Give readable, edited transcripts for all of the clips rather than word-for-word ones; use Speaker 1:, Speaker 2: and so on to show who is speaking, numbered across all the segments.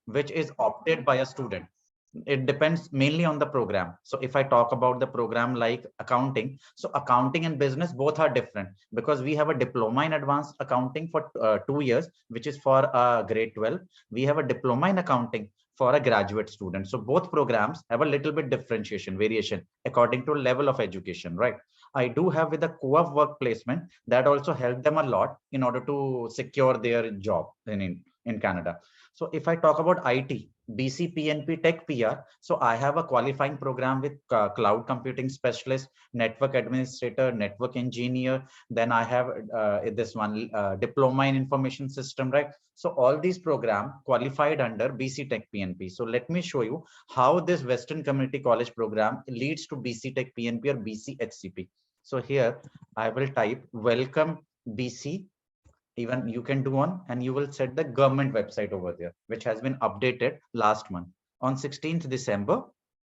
Speaker 1: which is opted by a student. It depends mainly on the program. So if I talk about the program like accounting, so accounting and business both are different, because we have a diploma in advanced accounting for 2 years, which is for grade 12. We have a diploma in accounting for a graduate student. So both programs have a little bit differentiation, variation according to level of education, right? I do have with the co-op work placement that also helped them a lot in order to secure their job in Canada. So if I talk about IT, BC PNP Tech PR. So I have a qualifying program with cloud computing specialist, network administrator, network engineer. Then I have this one diploma in information system, right? So all these programs qualified under BC Tech PNP. So let me show you how this Western Community College program leads to BC Tech PNP or BC HCP. So here I will type welcome BC. Even you can do on, and you will set the government website over there, which has been updated last month on 16th December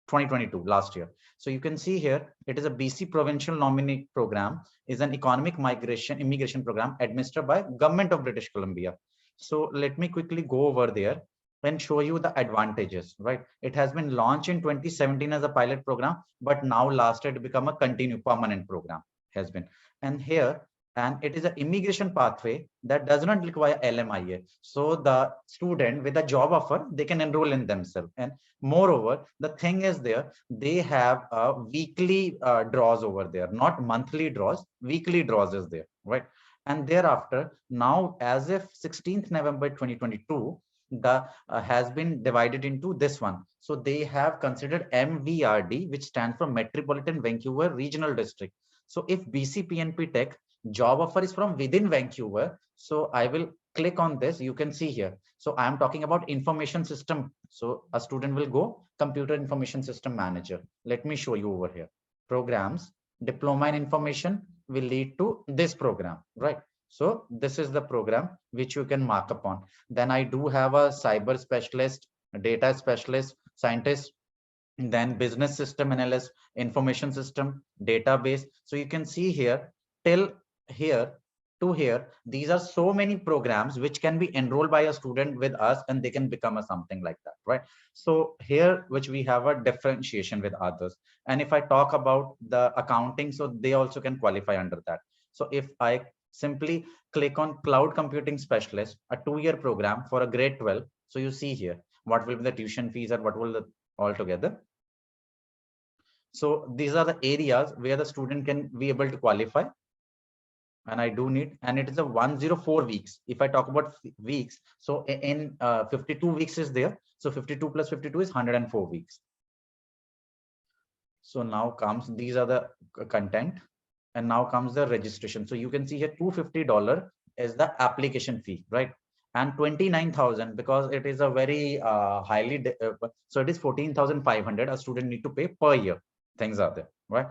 Speaker 1: 2022, last year. So you can see here, it is a BC provincial nominee program, is an economic migration immigration program administered by government of British Columbia. So let me quickly go over there and show you the advantages, right? It has been launched in 2017 as a pilot program, but now lasted to become a continued permanent program has been. And here, and it is an immigration pathway that does not require LMIA. So the student with a job offer, they can enroll in themselves. And moreover, the thing is there, they have weekly draws over there, not monthly draws, weekly draws is there, right? And thereafter, now as if 16th November 2022, the has been divided into this one. So they have considered MVRD, which stands for Metropolitan Vancouver Regional District. So if BCPNP Tech job offer is from within Vancouver, so I will click on this. You can see here. So I am talking about information system. So a student will go computer information system manager. Let me show you over here. Programs, diploma in information will lead to this program, right? So this is the program which you can mark upon. Then I do have a cyber specialist, data specialist, scientist, then business system analyst, information system, database. So you can see here till here to here, these are so many programs which can be enrolled by a student with us, and they can become a something like that, right? So here, which we have a differentiation with others. And if I talk about the accounting, so they also can qualify under that. So if I simply click on cloud computing specialist, a 2-year program for a grade 12. So you see here, what will be the tuition fees and what will the altogether. So these are the areas where the student can be able to qualify. And I do need, and it is a 104 weeks. If I talk about weeks, so in 52 weeks is there. So 52 plus 52 is 104 weeks. So now comes, these are the content, and now comes the registration. So you can see here $250 is the application fee, right? And 29,000 because it is a very highly, so it is 14,500 a student need to pay per year. Things are there, right?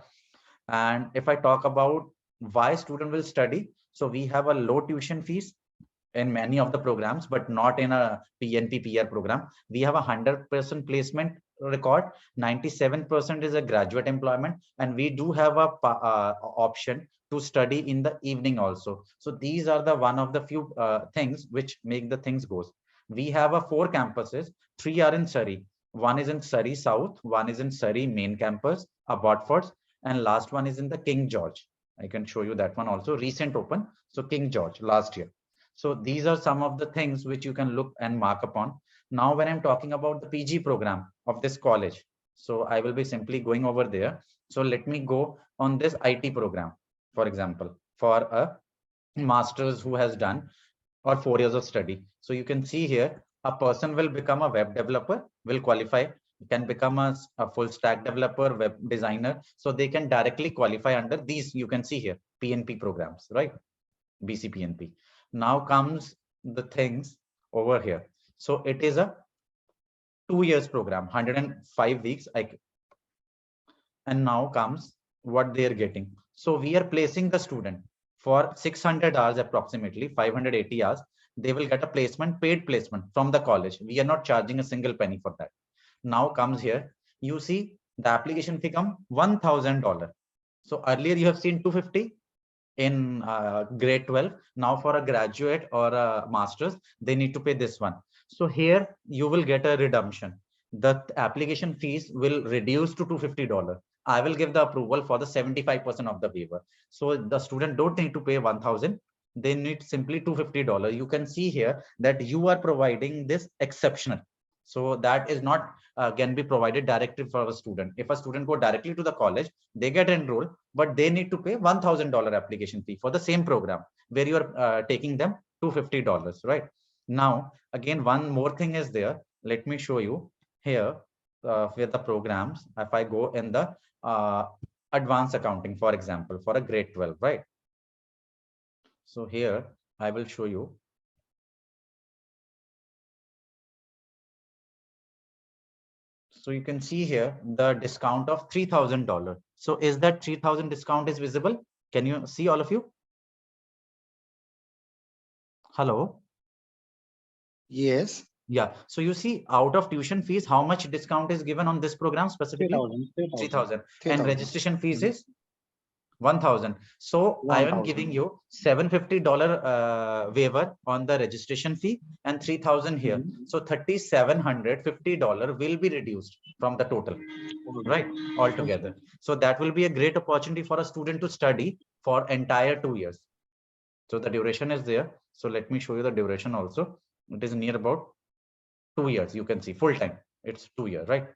Speaker 1: And if I talk about why student will study, so we have a low tuition fees in many of the programs, but not in a PNP PR program. We have 100% placement record, 97% is a graduate employment, and we do have a option to study in the evening also. So these are the one of the few things which make the things goes. We have a 4 campuses, 3 are in Surrey. One is in Surrey South, one is in Surrey main campus, Watford, and last one is in the King George. I can show you that one also, recent open. So King George last year. So these are some of the things which you can look and mark upon. Now, when I'm talking about the PG program of this college, so I will be simply going over there. So let me go on this IT program, for example, for a master's who has done or 4 years of study. So you can see here, a person will become a web developer, will qualify, can become a full stack developer, web designer. So they can directly qualify under these, you can see here, PNP programs, right? BCPNP. Now comes the things over here. So it is a 2 years program, 105 weeks. And now comes what they are getting. So we are placing the student for 600 hours, approximately 580 hours. They will get a placement, paid placement from the college. We are not charging a single penny for that. Now comes here, you see the application fee come $1,000. So earlier you have seen 250 in grade 12. Now for a graduate or a master's, they need to pay this one. So here you will get a redemption. The application fees will reduce to $250. I will give the approval for the 75% of the waiver. So the student don't need to pay 1,000. They need simply $250. You can see here that you are providing this exceptional. So that is not can be provided directly for a student. If a student go directly to the college, they get enrolled, but they need to pay $1,000 application fee for the same program where you are taking them $250, right? Now, again, one more thing is there. Let me show you here with the programs. If I go in the advanced accounting, for example, for a grade 12, right? So here I will show you. So you can see here the discount of $3,000. So is that 3,000 discount is visible? Can you see, all of you? Hello?
Speaker 2: Yes.
Speaker 1: Yeah. So you see, out of tuition fees, how much discount is given on this program specifically?
Speaker 2: 3,000.
Speaker 1: 3,000. And
Speaker 2: 3,000.
Speaker 1: registration fees is 1,000. So I am
Speaker 2: 1,000.
Speaker 1: giving you $750 waiver on the registration fee and 3,000 here. So $3,750 will be reduced from the total, right? Altogether. So that will be a great opportunity for a student to study for entire 2 years. So the duration is there. So let me show you the duration also. It is near about 2 years. You can see full time. It's 2 years, right?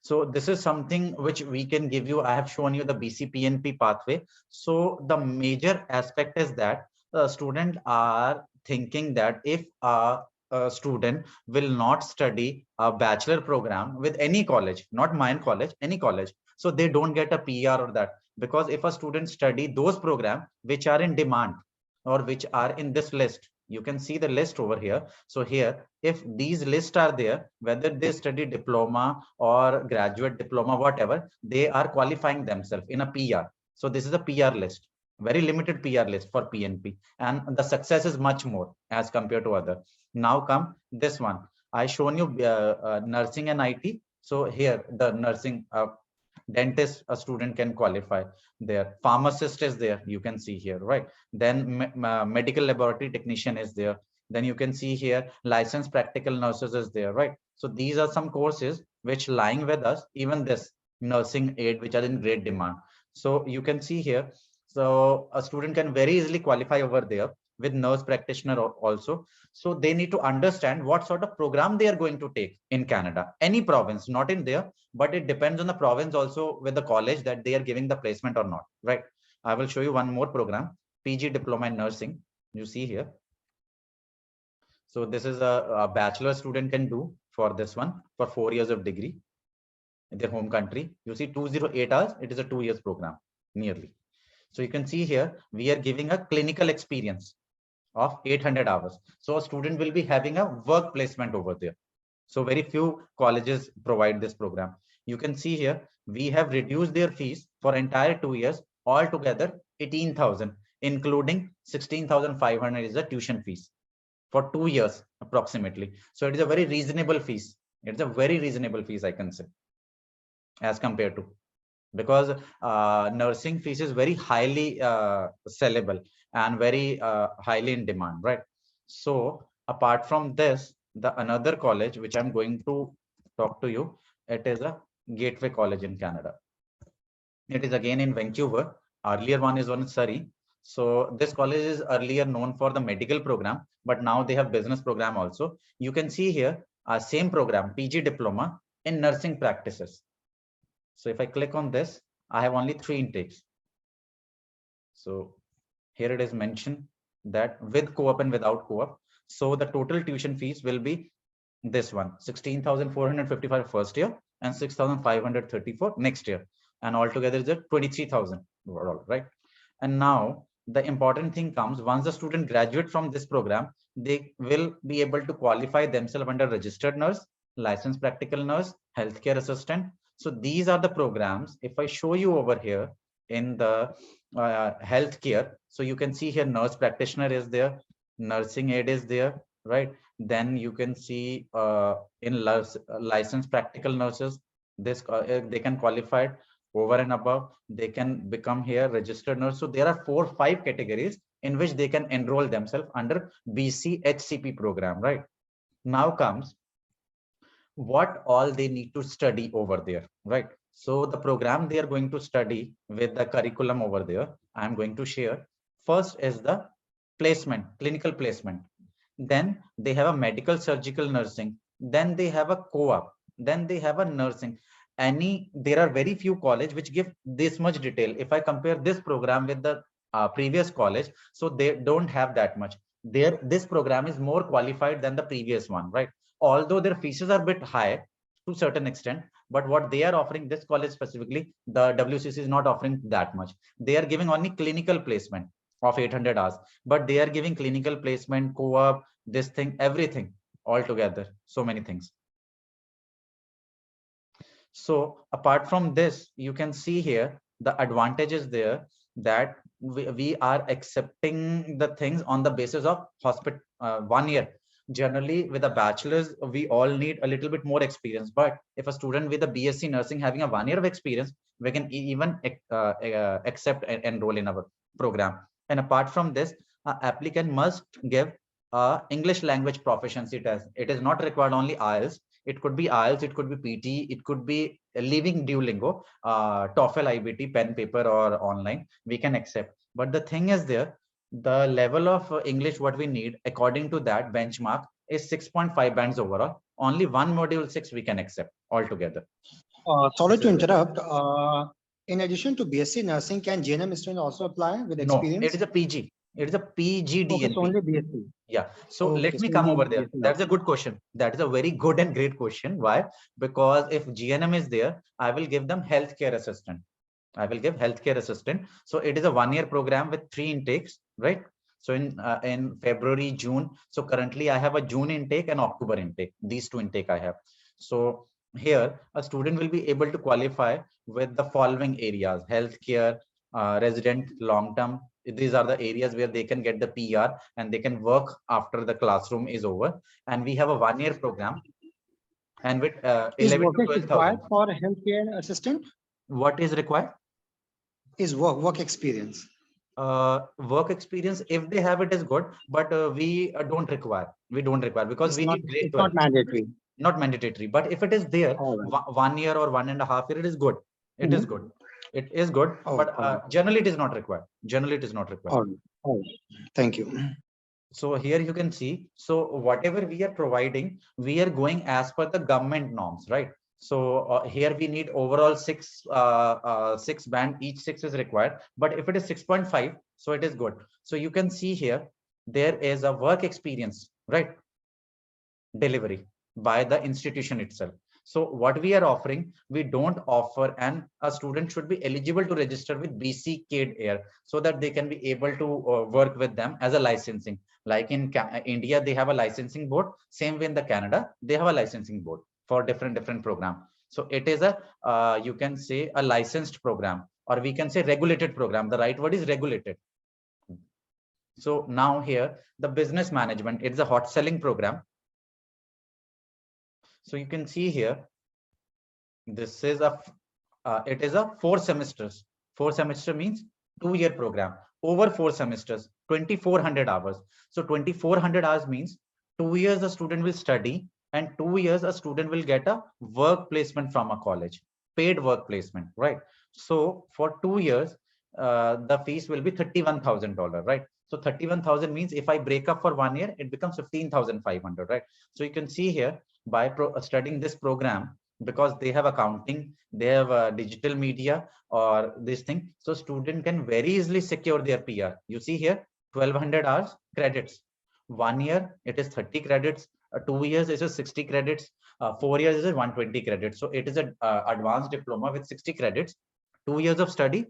Speaker 1: So this is something which we can give you. I have shown you the BCPNP pathway. So the major aspect is that students are thinking that if a student will not study a bachelor program with any college, not mine college, any college, so they don't get a PR or that. Because if a student study those programs which are in demand or which are in this list, you can see the list over here. So here, if these lists are there, whether they study diploma or graduate diploma, whatever, they are qualifying themselves in a PR. So this is a PR list, very limited PR list for PNP, and the success is much more as compared to other. Now come this one. I shown you nursing and IT. So here the nursing dentist a student can qualify there. Pharmacist is there, you can see here, right? Then medical laboratory technician is there. Then you can see here licensed practical nurses is there, right? So these are some courses which lying with us, even this nursing aid which are in great demand. So you can see here, so a student can very easily qualify over there with nurse practitioner also. So they need to understand what sort of program they are going to take in Canada, any province, not in there, but it depends on the province also with the college that they are giving the placement or not, right? I will show you one more program, PG diploma in nursing. You see here. So this is a bachelor student can do for this one for 4 years of degree in their home country. You see 208 hours. It is a 2 years program nearly. So you can see here, we are giving a clinical experience of 800 hours. So a student will be having a work placement over there. So very few colleges provide this program. You can see here, we have reduced their fees for entire 2 years, altogether 18,000, including 16,500 is the tuition fees for 2 years approximately. So it is a very reasonable fees. It's a very reasonable fees, I can say, as compared to, because nursing fees is very highly sellable and very highly in demand, right? So apart from this, the another college which I'm going to talk to you, it is a Gateway College in Canada. It is again in Vancouver. Earlier one is on Surrey. So this college is earlier known for the medical program, but now they have business program also. You can see here same program, PG diploma in nursing practices. So if I click on this, I have only 3 intakes. So here it is mentioned that with co-op and without co-op. So the total tuition fees will be this one, 16,455 first year and 6,534 next year. And altogether is at 23,000 overall, right? And now the important thing comes, once the student graduate from this program, they will be able to qualify themselves under registered nurse, licensed practical nurse, healthcare assistant. So these are the programs. If I show you over here in the healthcare, so you can see here nurse practitioner is there, nursing aid is there, right? Then you can see in licensed practical nurses, this they can qualify over and above, they can become here registered nurse. So there are 4-5 categories in which they can enroll themselves under BCHCP program, right? Now comes what all they need to study over there, right? So the program they are going to study with the curriculum over there, I'm going to share. First is the placement, clinical placement. Then they have a medical surgical nursing. Then they have a co-op. Then they have a nursing. There are very few college which give this much detail. If I compare this program with the previous college, so they don't have that much. This program is more qualified than the previous one, right? Although their fees are a bit high to certain extent, but what they are offering, this college specifically, the WCC is not offering that much. They are giving only clinical placement of 800 hours, but they are giving clinical placement, co-op, this thing, everything all together, so many things. So apart from this, you can see here the advantages there, that we are accepting the things on the basis of 1 year. Generally with a bachelor's, we all need a little bit more experience, but if a student with a BSc nursing having a 1 year of experience, we can even accept and enroll in our program. And apart from this, applicant must give English language proficiency test. It is not required only IELTS. It could be IELTS, it could be PT, it could be Living Duolingo, TOEFL, IBT, pen, paper, or online. We can accept. But the thing is there, the level of English what we need according to that benchmark is 6.5 bands overall. Only one module 6 we can accept altogether.
Speaker 2: Sorry to interrupt. In addition to BSc nursing, can GNM student also apply with experience?
Speaker 1: No, it is a PG. It is a PGDNP.
Speaker 2: Okay, it's only BSc.
Speaker 1: Yeah. So let me come over there. That's a good question. That is a very good and great question. Why? Because if GNM is there, I will give them healthcare assistant. I will give healthcare assistant. So it is a 1 year program with 3 intakes, right? So in February, June. So currently I have a June intake and October intake. These 2 intake I have. So here a student will be able to qualify with the following areas: healthcare, resident, long-term. These are the areas where they can get the PR and they can work after the classroom is over. And we have a 1 year program. And with 11 to 12,000
Speaker 2: for a healthcare assistant.
Speaker 1: What is required?
Speaker 2: Is work experience.
Speaker 1: Work experience, if they have it, is good, but we don't require. We don't require because
Speaker 2: it's
Speaker 1: we
Speaker 2: not,
Speaker 1: need grade 12.
Speaker 2: Not mandatory.
Speaker 1: Not mandatory, but if it is there, right, 1 year or 1.5 years, it is good. It is good. It is good, but generally it is not required. Generally it is not required.
Speaker 2: All right. Thank you.
Speaker 1: So here you can see, so whatever we are providing, we are going as per the government norms, right? So here we need overall 6 band, each 6 is required, but if it is 6.5, so it is good. So you can see here, there is a work experience, right? Delivery by the institution itself. So what we are offering, we don't offer, and a student should be eligible to register with BC CADE Air so that they can be able to work with them as a licensing. Like in India, they have a licensing board. Same way in the Canada, they have a licensing board for different program. So it is a, you can say, a licensed program, or we can say regulated program. The right word is regulated. So now here, the business management, it's a hot selling program. So you can see here, this is it is a 4 semesters. 4 semester means 2-year program over 4 semesters, 2,400 hours. So 2,400 hours means 2 years a student will study and 2 years a student will get a work placement from a college, paid work placement, right? So for 2 years, the fees will be $31,000, right? So 31,000 means if I break up for 1 year, it becomes 15,500, right? So you can see here, by studying this program, because they have accounting, they have digital media or this thing, so student can very easily secure their PR. You see here, 1,200 hours credits. 1 year, it is 30 credits. 2 years, it is 60 credits. 4 years is 120 credits. So it is an advanced diploma with 60 credits. 2 years of study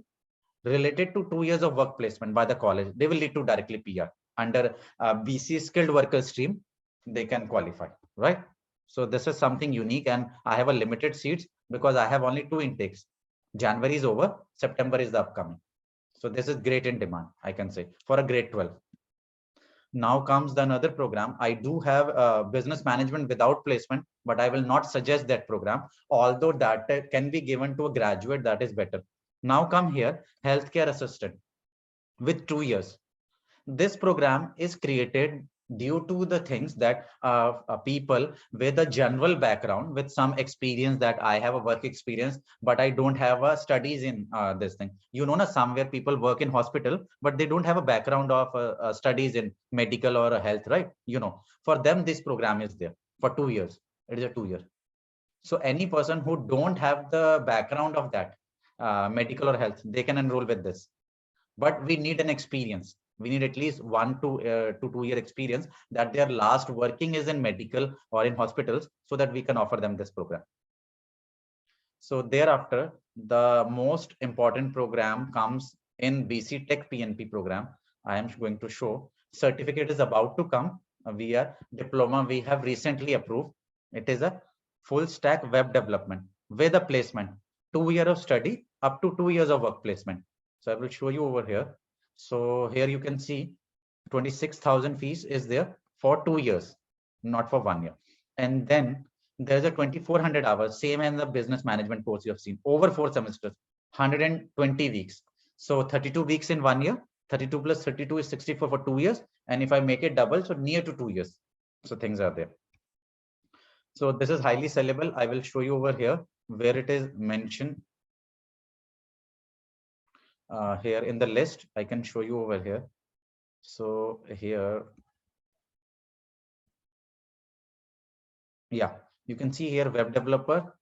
Speaker 1: related to 2 years of work placement by the college. They will lead to directly PR under BC skilled worker stream. They can qualify, right? So this is something unique, and I have a limited seats because I have only 2 intakes. January is over, September is the upcoming. So this is great in demand, I can say, for a grade 12. Now comes the another program. I do have business management without placement, but I will not suggest that program. Although that can be given to a graduate, that is better. Now come here, healthcare assistant with 2 years. This program is created due to the things that people with a general background, with some experience, that I have a work experience, but I don't have a studies in this thing. You know, somewhere people work in hospital, but they don't have a background of studies in medical or health, right? You know, for them, this program is there for 2 years. It is a 2 year. So any person who don't have the background of that medical or health, they can enroll with this. But we need an experience. We need at least 1 to 2 year experience, that their last working is in medical or in hospitals, so that we can offer them this program. So thereafter, the most important program comes in BC Tech PNP program. I am going to show. Certificate is about to come via diploma. We have recently approved. It is a full stack web development with a placement, 2 years of study up to 2 years of work placement. So I will show you over here. So here you can see 26,000 fees is there for 2 years, not for 1 year. And then there's a 2,400 hours, same as the business management course you have seen, over 4 semesters, 120 weeks. So 32 weeks in 1 year, 32 plus 32 is 64 for 2 years. And if I make it double, so near to 2 years. So things are there. So this is highly sellable. I will show you over here where it is mentioned. Here in the list, I can show you over here. So here, yeah, you can see here web developer,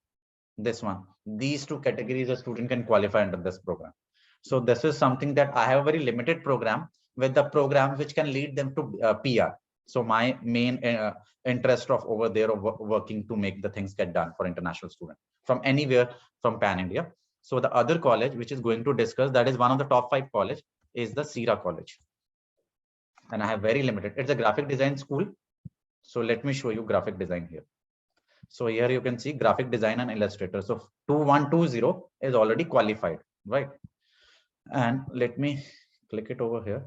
Speaker 1: this one. These two categories a student can qualify under this program. So this is something that I have a very limited program with the programs which can lead them to PR. So my main interest of over there of working to make the things get done for international students from anywhere from Pan India. So the other college which is going to discuss, that is one of the top 5 college, is the Cira college. And I have very limited. It's a graphic design school. So let me show you graphic design here. So here you can see graphic design and illustrator. So 2120 is already qualified, right? And let me click it over here.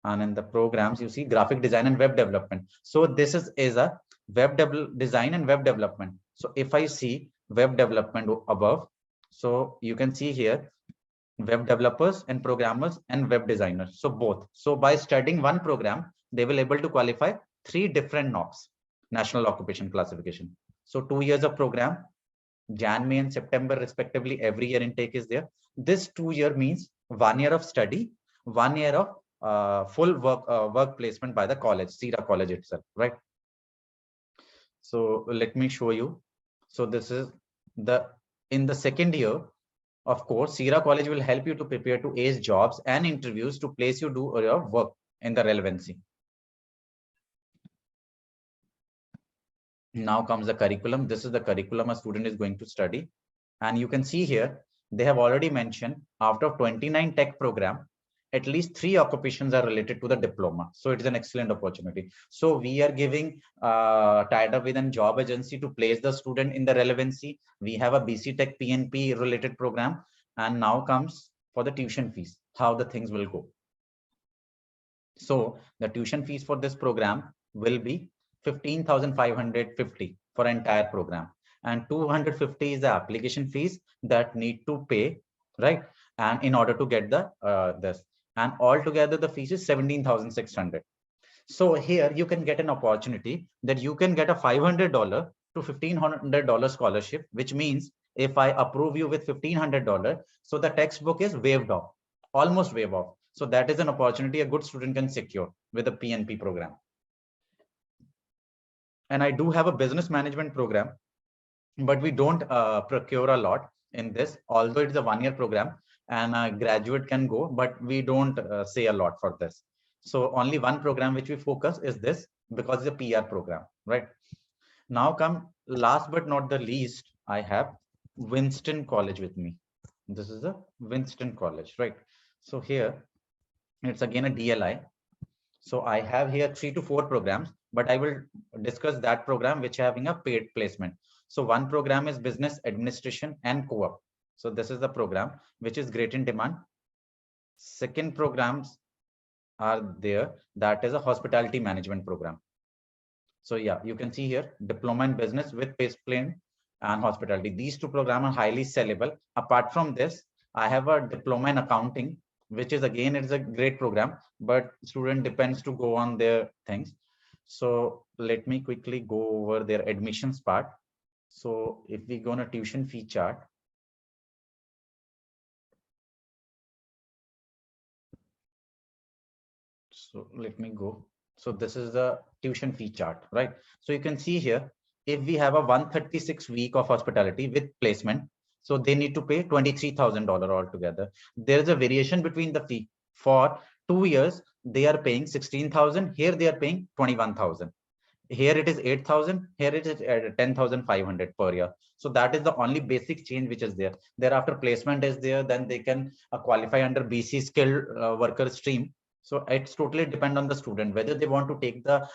Speaker 1: And in the programs, you see graphic design and web development. So this is a web design and web development. So if I see web development above, so you can see here web developers and programmers and web designers. So both. So by studying one program, they will able to qualify 3 different NOCs, National Occupation Classification. So 2 years of program, Jan, May, and September respectively, every year intake is there. This 2 year means 1 year of study, 1 year of full work placement by the college, Cira college itself, right? So let me show you. So this is in the second year, of course, Cira college will help you to prepare to ace jobs and interviews to place you do your work in the relevancy. Now comes the curriculum. This is the curriculum a student is going to study. And you can see here, they have already mentioned after 29 tech program, at least 3 occupations are related to the diploma. So it is an excellent opportunity. So we are giving tied up with a job agency to place the student in the relevancy. We have a BC Tech PNP related program. And now comes for the tuition fees, how the things will go. So the tuition fees for this program will be 15,550 for entire program, and 250 is the application fees that need to pay, right? And in order to get the this, and altogether the fees is 17,600. So here you can get an opportunity that you can get a $500 to $1,500 scholarship, which means if I approve you with $1,500, so the textbook is waived off, almost waived off. So that is an opportunity a good student can secure with a PNP program. And I do have a business management program, but we don't procure a lot in this, although it's a 1 year program and a graduate can go, but we don't say a lot for this. So only one program which we focus is this, because it's a PR program, right? Now come last but not the least, I have Winston College with me. This is a Winston College, right? So here it's again a DLI. So I have here 3 to 4 programs, but I will discuss that program which having a paid placement. So one program is business administration and co-op. So this is the program which is great in demand. Second programs are there, that is a hospitality management program. So yeah, you can see here diploma in business with placement and hospitality. These 2 programs are highly sellable. Apart from this, I have a diploma in accounting which is again, it's a great program, but student depends to go on their things. So let me quickly go over their admissions part. So if we go on a tuition fee chart, so let me go. So this is the tuition fee chart, right? So you can see here, if we have a 136 week of hospitality with placement, so they need to pay $23,000 altogether. There is a variation between the fee. For 2 years, they are paying 16,000. Here they are paying 21,000. Here it is 8,000. Here it is 10,500 per year. So that is the only basic change which is there. Thereafter placement is there, then they can qualify under BC skilled worker stream. So it's totally depend on the student whether they want to take the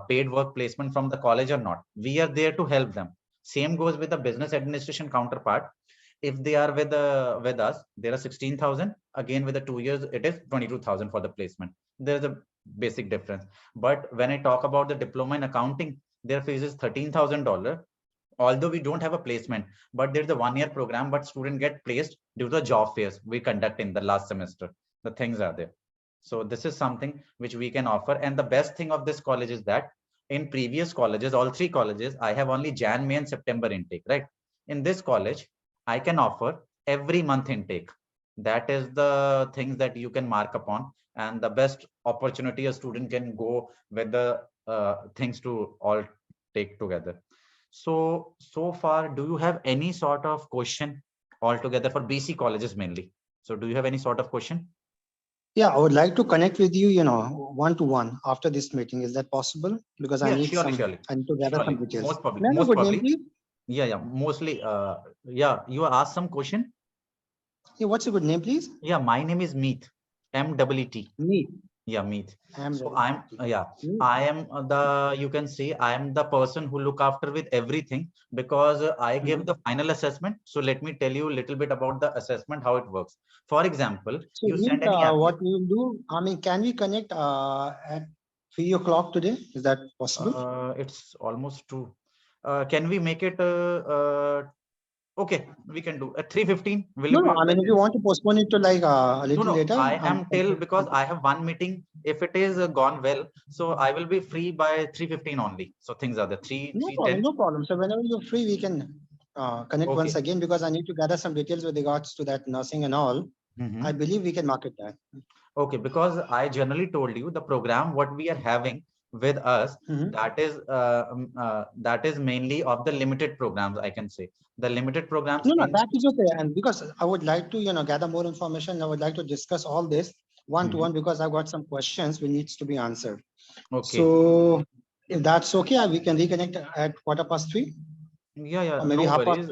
Speaker 1: paid work placement from the college or not. We are there to help them. Same goes with the business administration counterpart. If they are with us, there are 16,000. Again, with the 2 years, it is 22,000 for the placement. There's a basic difference. But when I talk about the diploma in accounting, their fees is $13,000. Although we don't have a placement, but there's a 1-year program, but student get placed due to the job fairs we conduct in the last semester. The things are there. So this is something which we can offer. And the best thing of this college is that in previous colleges, all 3 colleges, I have only Jan, May and September intake, right? In this college, I can offer every month intake. That is the things that you can mark upon, and the best opportunity a student can go with the things to all take together. So far, do you have any sort of question altogether for BC colleges mainly? So do you have any sort of question?
Speaker 2: Yeah, I would like to connect with you, one-to-one after this meeting. Is that possible? Because I need
Speaker 1: surely.
Speaker 2: I need to gather some
Speaker 1: Surely.
Speaker 2: details.
Speaker 1: Most probably.
Speaker 2: May I know
Speaker 1: Most
Speaker 2: good name,
Speaker 1: probably.
Speaker 2: please?
Speaker 1: Yeah. Mostly. Yeah. You asked some question.
Speaker 2: Yeah, what's your good name, please?
Speaker 1: Yeah, my name is Meet. M-E-E-T.
Speaker 2: Meet.
Speaker 1: Yeah, Meet. So
Speaker 2: Meet.
Speaker 1: I am you can say I am the person who look after with everything, because I give the final assessment. So let me tell you a little bit about the assessment, how it works. For example,
Speaker 2: So
Speaker 1: you
Speaker 2: Meet,
Speaker 1: send any
Speaker 2: what we will do, I mean, can we connect at 3 o'clock today? Is that possible?
Speaker 1: It's almost 2. Can we make it okay, we can do at 3:15. Will you
Speaker 2: No,
Speaker 1: be
Speaker 2: I mean, if you want to postpone it to like a little later,
Speaker 1: I am till, because I have one meeting. If it is gone well, so I will be free by 3:15 only. So things are the 3:10.
Speaker 2: no problem. So whenever you're free, we can connect
Speaker 1: Okay.
Speaker 2: once again, because I need to gather some details with regards to that nursing and all. I believe we can market that.
Speaker 1: Okay, because I generally told you the program what we are having with us, that is mainly of the limited programs, I can say. The limited programs.
Speaker 2: No, that is okay. And because I would like to, gather more information, I would like to discuss all this one-to-one, because I've got some questions which needs to be answered.
Speaker 1: Okay.
Speaker 2: So if that's okay, we can reconnect at 3:15.
Speaker 1: Yeah,
Speaker 2: Or maybe
Speaker 1: no
Speaker 2: 3:30.
Speaker 1: worries.